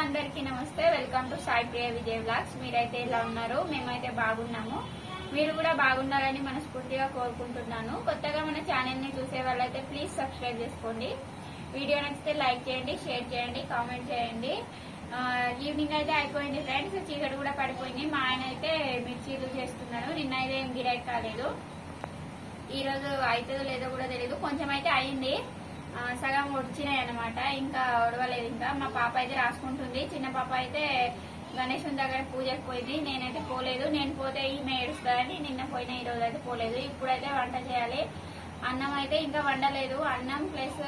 అందరికీ నమస్తే. Welcome to Sai Priya Vijay vlogs. మీరైతే ఎలా ఉన్నారు? మేమైతే బాగున్నాము. మీరు కూడా బాగుండాలని మనస్ఫూర్తిగా కోరుకుంటున్నాను. కొత్తగా మన ఛానల్ ని చూసే వాళ్ళైతే ప్లీజ్ సబ్స్క్రైబ్ చేసుకోండి. వీడియో నచ్చితే లైక్ చేయండి, షేర్ చేయండి, కామెంట్ చేయండి. ఈవినింగ్ అయితే అయిపోయింది ఫ్రెండ్స్, చీకటి కూడా పడిపోయింది. మా ఆయన అయితే మిర్చీలు చేస్తున్నాడు. నిన్న అయితే ఏం గిరాకీ కాలేదు. ఈ రోజు అవుతుందో లేదో కూడా తెలియదు. కొంచెం అయితే అయింది, సగం వచ్చినాయి అనమాట. ఇంకా ఒడవలేదు. ఇంకా మా పాప అయితే రాసుకుంటుంది. చిన్న పాప అయితే గణేశుని దగ్గర పూజకు పోయింది. నేనైతే పోలేదు. నేను పోతే ఈమె ఏడుస్తుందని నిన్న పోయినా, ఈ రోజు అయితే పోలేదు. ఇప్పుడైతే వంట చేయాలి. అన్నం అయితే ఇంకా వండలేదు. అన్నం ప్లస్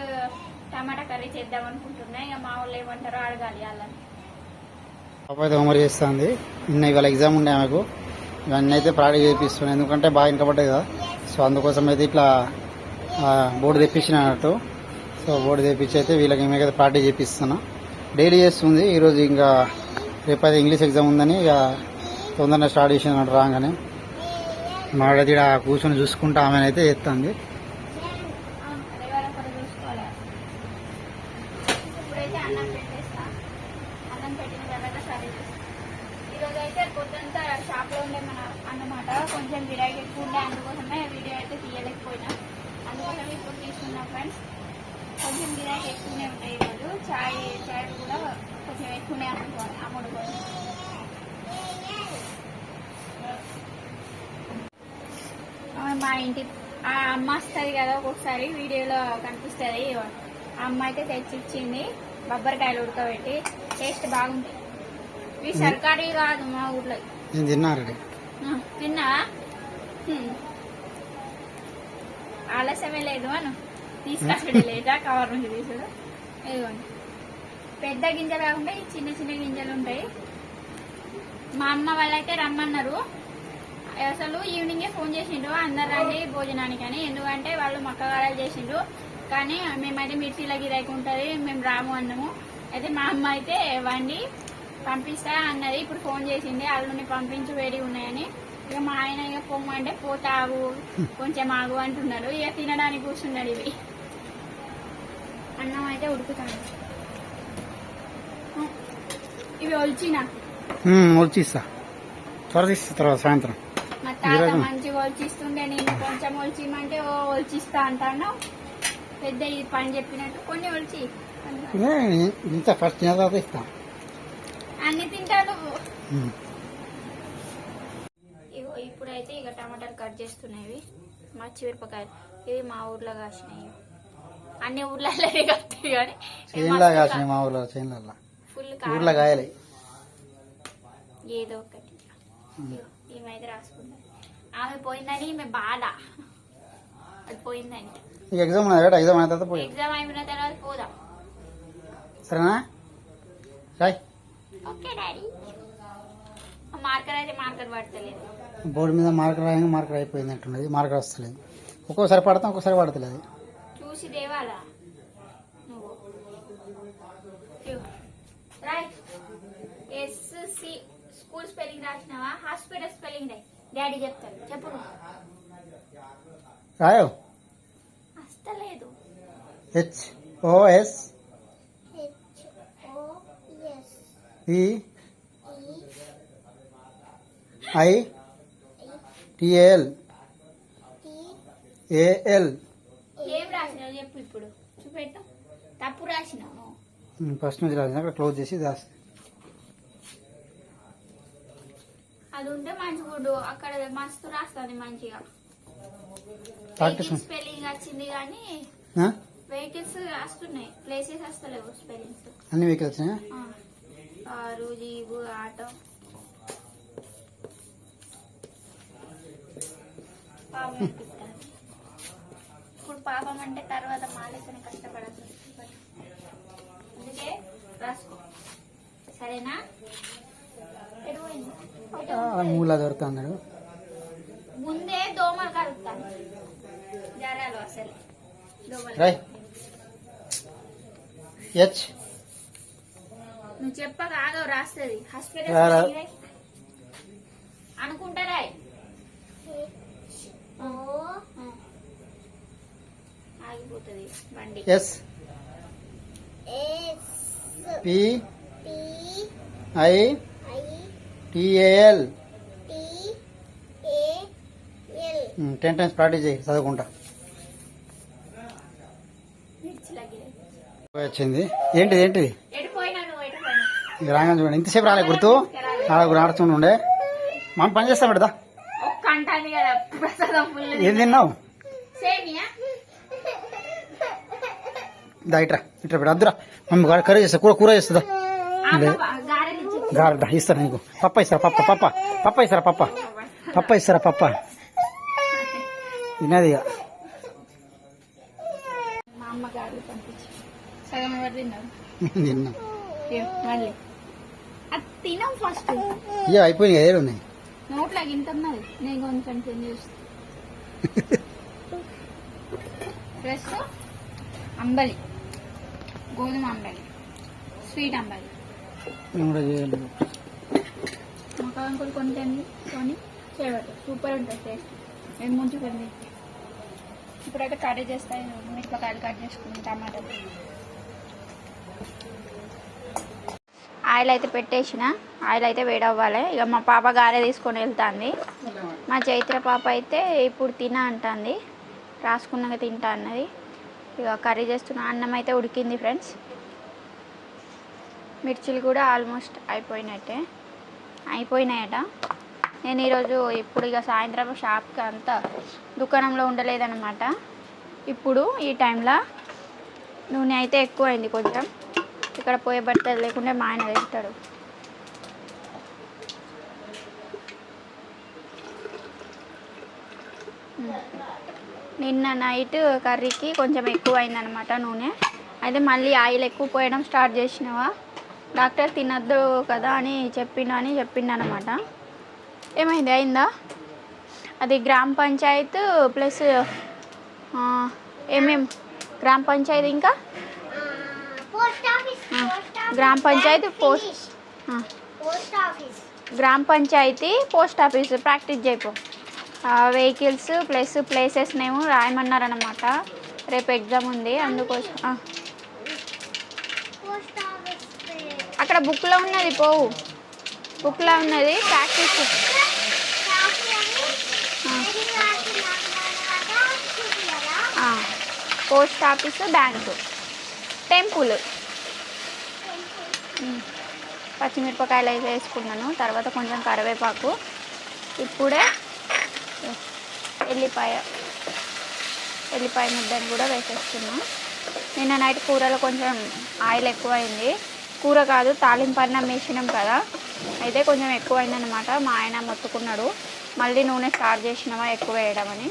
టమాటా కర్రీ చేద్దాం అనుకుంటున్నా. ఇక మా వాళ్ళు ఏమంటారో అడగాలి వాళ్ళని. పాప అయితే హోంవర్క్ చేస్తుంది. నిన్న ఇవాళ ఎగ్జామ్ ఉండే ఆమెకు. ఇవన్నీ అయితే ప్రాక్టీస్ చేపిస్తున్నాను, ఎందుకంటే బాగా వెనకబడ్డాయి కదా. సో అందుకోసం అయితే ఇట్లా బోర్డు తెప్పించిన అన్నట్టు. సో బోర్డు తెప్పించి అయితే వీళ్ళకి ఏమైతే ప్రాక్టీస్ చేపిస్తున్నా. డైలీ చేస్తుంది. ఈరోజు ఇంకా రేపైతే ఇంగ్లీష్ ఎగ్జామ్ ఉందని ఇక తొందరగా స్టార్ట్ చేసింది రాగానే. మాడైతే ఇక్కడ కూర్చొని చూసుకుంటా ఆమెనైతే చేస్తుంది. షాప్ లో ఉండే మన అన్నమాట కొంచెం గిరాకీ ఎక్కువ ఉండే, అందుకోసమే వీడియో అయితే తీయలేకపోయినా. అందుకోసమే ఇప్పుడు తీసుకున్నా ఫ్రెండ్స్. కొంచెం గిరాకీ ఎక్కువనే ఉంటాయి ఈరోజు. చాయ్ కూడా కొంచెం ఎక్కువనే అమ్ముకోవాలి. అమ్ముడు కోసం మా ఇంటి ఆ అమ్మ వస్తుంది కదా ఒక్కొక్కసారి వీడియోలో కనిపిస్తుంది. ఆ అమ్మ అయితే తెచ్చిచ్చింది బొబ్బరికాయలు ఉడకబెట్టి. టేస్ట్ బాగుంటాయి. ఇవి సర్కారీ కాదు, మా ఊర్లో. తిన్నా ఆలస్యమే లేదు అను తీసుకొచ్చడే లేదా కవర్ నుంచి తీసుడు. ఇదిగోండి, పెద్ద గింజలు కాకుండా ఈ చిన్న చిన్న గింజలు ఉంటాయి. మా అమ్మ వాళ్ళైతే రమ్మన్నారు. అసలు ఈవినింగే ఫోన్ చేసిండ్రు, అందరు రండి భోజనానికి అని. ఎందుకంటే వాళ్ళు మక్కగారాలు చేసిండ్రు. కానీ మేమైతే మిర్చిలో గిరాకీ ఉంటుంది, మేము రాము అన్నాము. అయితే మా అమ్మ అయితే వండి పంపిస్తా అన్నది. ఇప్పుడు ఫోన్ చేసింది, అల్లుని పంపించి వేడి ఉన్నాయని. ఇక మా ఆయన ఇక పొమ్మంటే పోతావు, కొంచెం ఆగు అంటున్నారు. ఇక తినడానికి కూర్చున్నాడు. ఇవి అన్నం అయితే ఉడుకుతాను. ఇవి ఒలిచిస్తా తర్వాత సాయంత్రం. మా తాత మంచిగా ఒలిచిస్తుండే. నేను కొంచెం ఒలిచిమంటే ఓ ఒలిచిస్తా అంటాను. పెద్ద ఇది పని చెప్పినట్టు కొన్ని ఒలిచి ఇంత ఫస్ట్ ఇస్తా. అన్ని తింటాడు. ఇప్పుడైతే ఇక టమాటాలు కట్ చేస్తున్నాయి. మచ్చిమిరపకాయలు ఇవి మా ఊర్లో కాసినాయి. అన్ని ఊర్లలో కాస్తాయి కానీ మా ఊర్లో ఫుల్ ఊర్లో కాయలే. ఏదో ఒకటి ఈమెయితే రాసుకుంటాం. ఆమె పోయిందని ఈమె బాధ. అది పోయిందని. ఎగ్జామ్ అయిపోయిన తర్వాత పోదాం. సరేనా? Okay daddy. మార్కర్ అయితే మార్కర్ పడతలేదు. బోర్డు మీద మార్కర్ అయిపోయింది అంటున్నది. మార్కర్ వస్తలేదు. ఒక్కోసారి పడతాం, ఒక్కోసారి పడతలేదు. చూసి దేవాలా నువ్వు. రైట్. ఎస్సి స్కూల్ స్పెల్లింగ్ రాసినావా? హాస్పిటల్ స్పెల్లింగ్ డాడీ చెప్తారు. చెప్పు. రాయో వస్తలేదు. HOS PITAL AL. ఏం రాసినావు చెప్పు. ఇప్పుడు చూపెట్టు. తప్పు రాసినావు. ఫస్ట్ నుంచి రాసిన అక్కడ క్లోజ్ చేసి రాసి. అది ఉంటే మంచిగుడు. అక్కడ మస్తు రాస్తుంది మంచిగా. స్పెల్లింగ్ వచ్చింది కానీ వెహికల్స్ వస్తున్నాయి, ప్లేసెస్ వస్తలేవు స్పెల్లింగ్స్. అన్ని వెహికల్స్ కారు, జీబు, ఆటో. ఇప్పుడు పాపం అంటే తర్వాత మాలేకనే కష్టపడదు. అందుకే రాసుకో. సరేనా? మూలా దొరుకుతున్నాడు. ముందే దోమలు కలుపుతాను. జరాలు అసలు దోమలు. నువ్వు చెప్పక ఆగవు, రాస్తుంది. హాస్పిటల్ అనుకుంటారా? ఆగిపోతుంది బండి. P ITAL 10 టైమ్స్ ప్రాక్టీస్ చేయి చదువుకుంటా. వచ్చింది ఏంటిది ఏంటిది ఇది రాగా చూడండి. ఇంతసేపు రాలే గుర్తు ఆడుతుండే. మనం పని చేస్తాం పెడదా. ఏం తిన్నావు? దా ఇట్రా ఇట్రా పెడ అద్దురా. మమ్మీ కర్రీ చేస్తా కూర చేస్తుందా? గారె ఇస్తారా నీకు? పప్ప ఇస్తారా? పప్ప ఇస్తారా? పప్ప ఇస్తారా? పప్ప తిన్నది ఇక. తిన్నా తినం ఫస్ట్ ఇక అయిపోయినాయి. ఏడు ఉన్నాయి నోట్లాగా ఇంత ఉన్నది. నేను కొంచెం చేస్తా. ప్లస్ అంబలి, గోధుమ అంబలి, స్వీట్ అంబలి. మకాంకులు కొని చేయబట్టు సూపర్ ఉంటుంది టేస్ట్. మేము ముంచుకుంది. ఇప్పుడైతే కర్రీ చేస్తాయి. మిరపకాయలు కట్ చేసుకుని టమాటాలు ఆయిల్ అయితే పెట్టేసిన. ఆయిల్ అయితే వేడవ్వాలి. ఇక మా పాప గారె తీసుకొని వెళ్తుంది. మా చైత్ర పాప అయితే ఇప్పుడు తిన అంటుంది. రాసుకున్నాక తింటా అన్నది. ఇక కర్రీ చేస్తున్న. అన్నం అయితే ఉడికింది ఫ్రెండ్స్. మిర్చిలు కూడా ఆల్మోస్ట్ అయిపోయినాయట. నేను ఈరోజు ఇప్పుడు ఇక సాయంత్రం షాప్కి అంతా దుకాణంలో ఉండలేదన్నమాట. ఇప్పుడు ఈ టైంలో నూనె అయితే ఎక్కువ అయింది కొంచెం. ఇక్కడ పోయే బట్టలు లేకుంటే మా ఆయన తింటాడు. నిన్న నైట్ కర్రీకి కొంచెం ఎక్కువ అయిందనమాట నూనె. అయితే మళ్ళీ ఆయిల్ ఎక్కువ పోయడం స్టార్ట్ చేసినావా, డాక్టర్ తినద్దు కదా అని చెప్పిండనమాట. ఏమైంది? అయిందా? అది గ్రామ పంచాయత్ ప్లస్ గ్రామ పంచాయతీ ఇంకా గ్రామ పంచాయతీ గ్రామ పంచాయతీ పోస్ట్ ఆఫీస్ ప్రాక్టీస్ చేయపో. వెహికల్స్ ప్లస్ ప్లేసెస్ నేమో రాయమన్నారనమాట. రేపు ఎగ్జామ్ ఉంది అందుకోసం. అక్కడ బుక్లో ఉన్నది, పోవు. బుక్లో ఉన్నది practice. Post office, bank, temple. పచ్చిమిరపకాయలు అయితే వేసుకున్నాను. తర్వాత కొంచెం కరివేపాకు. ఇప్పుడే ఎల్లిపాయ ముద్దను కూడా వేసేస్తున్నాను. నిన్న నైట్ కూరలో కొంచెం ఆయిల్ ఎక్కువ అయింది. కూర కాదు, తాలింపు అన్నం వేసినాం కదా, అయితే కొంచెం ఎక్కువ అయిందనమాట. మా ఆయన మొత్తుకున్నాడు, మళ్ళీ నూనె స్టార్ట్ చేసినావా ఎక్కువ వేయడం అని.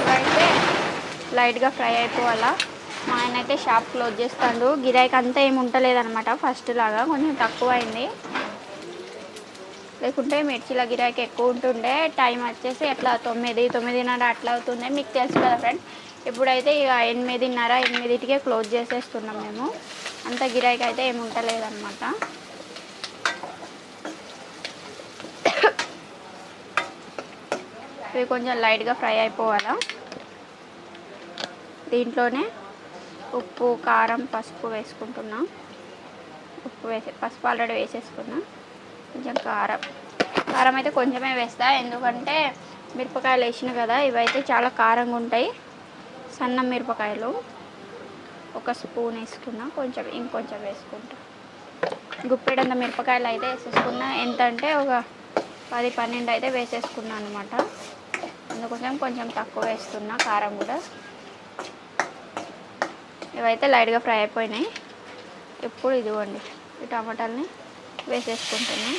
ఇవైతే లైట్గా ఫ్రై అయిపోవాలా. మా ఆయన అయితే షాప్ క్లోజ్ చేస్తాడు. గిరాయికి అంతా ఏమి ఉండలేదన్నమాట. ఫస్ట్ లాగా కొంచెం తక్కువ అయింది. లేకుంటే మిర్చిల గిరాయికి ఎక్కువ ఉంటుండే. టైం వచ్చేసి అట్లా 9-9:30 అట్లా అవుతుండే. మీకు తెలుసు కదా ఫ్రెండ్స్. ఇప్పుడైతే ఇక 8:30-8కే క్లోజ్ చేసేస్తున్నాం మేము. అంత గిరాయికి అయితే ఏమి ఉండలేదన్నమాట. ఇవి కొంచెం లైట్గా ఫ్రై అయిపోవాలా. దీంట్లోనే ఉప్పు, కారం, పసుపు వేసుకుంటున్నా. పసుపు ఆల్రెడీ వేసేసుకున్నా. కొంచెం కారం అయితే కొంచెమే వేస్తా, ఎందుకంటే మిరపకాయలు వేసిన కదా. ఇవైతే చాలా కారంగా ఉంటాయి. సన్న మిరపకాయలు ఒక స్పూన్ వేసుకున్నా. ఇంకొంచెం వేసుకుంటా. గుప్పెడంత మిరపకాయలు అయితే వేసేసుకున్నా. ఎంత అంటే ఒక 10-12 అయితే వేసేసుకున్నాను అనమాట. అందుకోసం కొంచెం తక్కువ వేస్తున్నా కారం కూడా. ఇవైతే లైట్గా ఫ్రై అయిపోయినాయి. ఇప్పుడు ఇదిగోండి ఈ టమాటాలని వేసేసుకుంటున్నాం.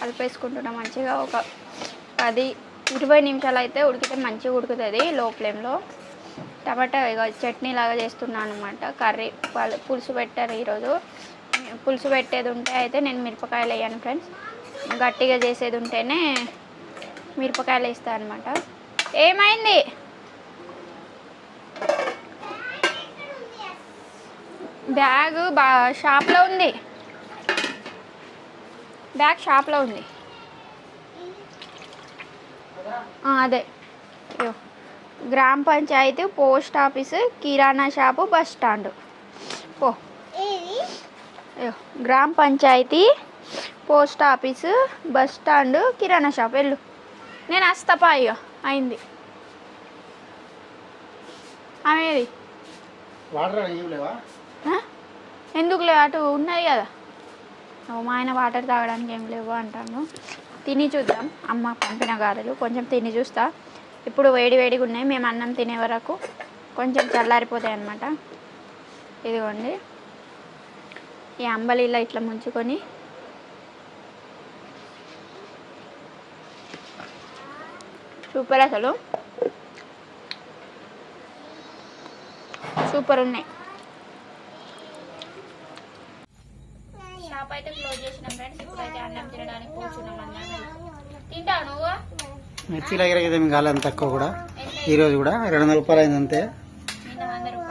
కలిపేసుకుంటున్నాం మంచిగా. ఒక 10-20 నిమిషాలు అయితే ఉడికితే మంచిగా ఉడుకుతుంది లో ఫ్లేమ్లో. టమాటా ఇక చట్నీ లాగా చేస్తున్నాను అనమాట. కర్రీ పులుసు పెట్టారు ఈరోజు. పులుసు పెట్టేది ఉంటే అయితే నేను మిరపకాయలు వేయను ఫ్రెండ్స్. గట్టిగా చేసేది ఉంటేనే మిరపకాయలు వేస్తాను అనమాట. ఏమైంది? బ్యాగ్ షాప్లో ఉంది. బ్యాగ్ షాప్లో ఉంది. అదే ఇగో. గ్రామ పంచాయతీ, పోస్ట్ ఆఫీసు, కిరాణా షాపు, బస్ స్టాండ్. పో. ఇగో గ్రామ పంచాయతీ, పోస్ట్ ఆఫీసు, బస్ స్టాండ్, కిరాణా షాప్. వెళ్ళు, నేను వస్తాపా. ఇక అయింది. ఆమెది ఎందుకు లేవు, అటు ఉన్నది కదా. మా ఆయన వాటర్ తాగడానికి ఏం లేవు అంటాను. తిని చూద్దాం. అమ్మ పంపిన గారెలు కొంచెం తిని చూస్తా. ఇప్పుడు వేడి వేడిగా ఉన్నాయి. మేము అన్నం తినే వరకు కొంచెం చల్లారిపోతాయి అన్నమాట. ఇదిగోండి, ఈ అంబలిలో ఇట్లా ముంచుకొని సూపర్, అసలు సూపర్ ఉన్నాయి. షాప్ అయితే క్లోజ్ చేసినాం ఫ్రెండ్స్. ఇప్పుడైతే అన్నం తినడానికి కూర్చున్నాం. అన్నం తింటావు నువ్వు? మిర్చిలో ఎగరగేదేమి కాలే అంత తక్కువ కూడా. ఈరోజు కూడా 200 రూపాయలు అయింది అంతే.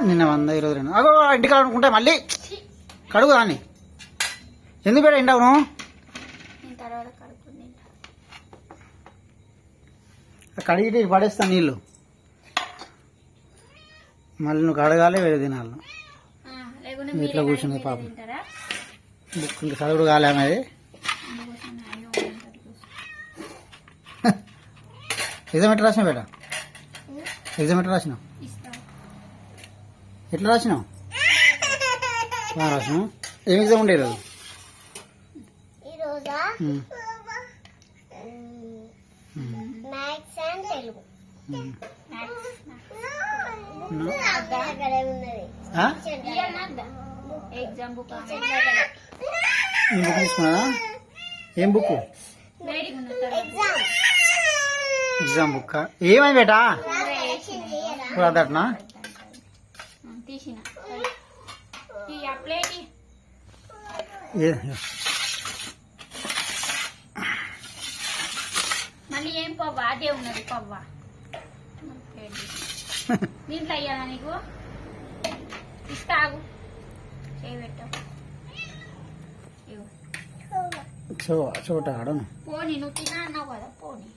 నిన్న 100, ఈరోజు 200. అగో ఇంటికి అనుకుంటే మళ్ళీ కడుగు దాన్ని. ఎందుకు పేడ ఎండవు నువ్వు? కడిగితే పడేస్తా నీళ్ళు. మళ్ళీ నువ్వు కడగాలి, వేరే తినాలి. ఇట్లా కూర్చుంది పాపం. బుక్ ఇంకా చదువుడు కాలే మరి. ఎగ్జామ్ ఎట్లా రాసినావు బేట? ఎగ్జామ్ ఎట్లా రాసినావు? ఎట్లా రాసినావు? బాగా రాసినావు. ఏం ఎగ్జామ్ ఉండే ఈరోజు? ఎగ్జామ్ బుక్ ఈ బుక్ తీసుకున్నా. ఏం బుక్? Exam book. ఏమైంది బేటా? అదట్నా తీసిన మళ్ళీ ఏం పవ్వా? అదే ఉన్నది పవ్వా. దీంట్లో అయ్యాలా నీకు? ఇస్తాగు చేయబెట్టావు. చోట ఆడను. పోనీ, నువ్వు తిన్నా అన్నావు కదా. పోనీ,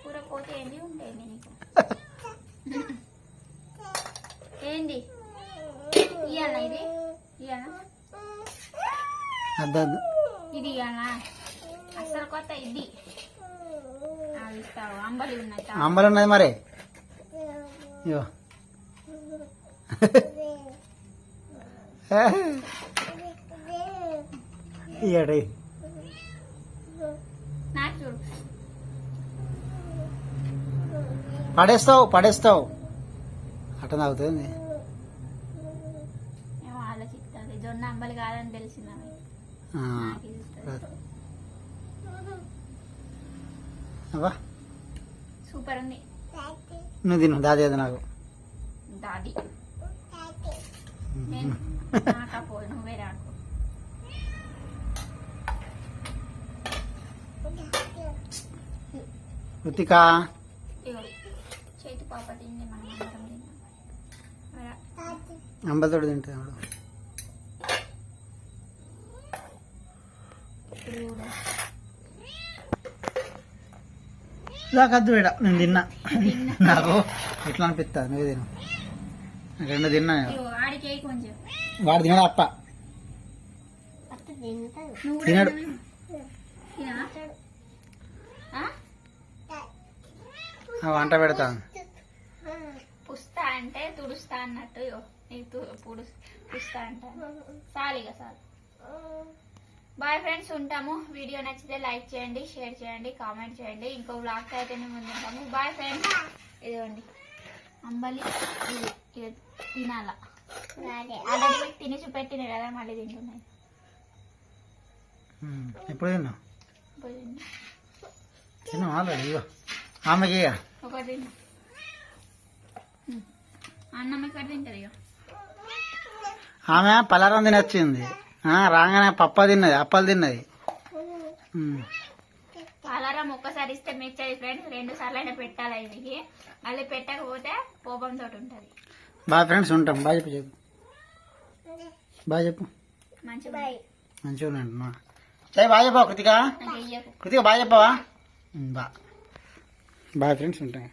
కూర పోతే ఏంది ఉండేది నీకు. ఏంది ఇయ్యాలా? ఇది ఇయ్యాలా? ఇది ఇయ్యాలా? అసలు కొత్త ఇది ఇస్తావు. అంబలి ఉన్నాయి. అంబలి ఉన్నది మరి. నాకు చూడు. పడేస్తావు అట్ట తాగుతుంది. ఏమో ఆలోచిస్తుంది. జొన్న అంబలి కాదని తెలిసిందా? సూపర్ ఉంది. నువ్వు తిను. దాది అది నాకు. దాది నాకపోయి నువ్వే రాకు. రుతికా చేతి పాప తింది. మనం అందరం తిన్నాం. అంబలితోడు తింటాడు. నాకద్దు వేడ. నేను తిన్నా. నాకు ఎట్లా అనిపిస్తా? నువ్వే తిను. నాకు 2 తిన్నా. వాడు తినడు. అప్ప తినడు. వంట పెడతా. పుస్తా అంటే తుడుస్తా అన్నట్టు. నీకు పుస్తా అంటే సాలిగా సార్. బాయ్ ఫ్రెండ్స్, ఉంటాము. వీడియో నచ్చితే లైక్ చేయండి, షేర్ చేయండి, కామెంట్ చేయండి. ఇంకో వ్లాగ్ అయితే మేము ముందుంటాము. Bye friends. ఇదిగోండి అంబలి. ఇది తినాలా? ఆల్రెడీ మీకు తిని చూపెట్టినాయి కదా, మళ్ళీ తింటున్నాయి. ఎప్పుడు తిన్నావు? తిన్నావు ఆల్రెడీ. ఆమెకి ఒకటి తిన్నా. అన్నం ఇక్కడ తింటది. ఆమె పలారం తినొచ్చింది. రాగానే పప్ప తిన్నది, అప్పలు తిన్నది. పలారం ఒక్కసారి ఇస్తే మెచ్చది ఫ్రెండ్స్. 2 సార్లు అయినా పెట్టాలి. ఇది మళ్ళీ పెట్టకపోతే కోపంతో ఉంటది. బాయ్ ఫ్రెండ్స్, ఉంటాం. బాయ్ చెప్పు. బాయ్ చెప్పు. మంచిగా ఉన్నాడు. బాయ్ చెప్పవా కృతిక? కృతిక బాయ్ చెప్పవా? బా. బాయ్ ఫ్రెండ్స్ ఉంటాయి.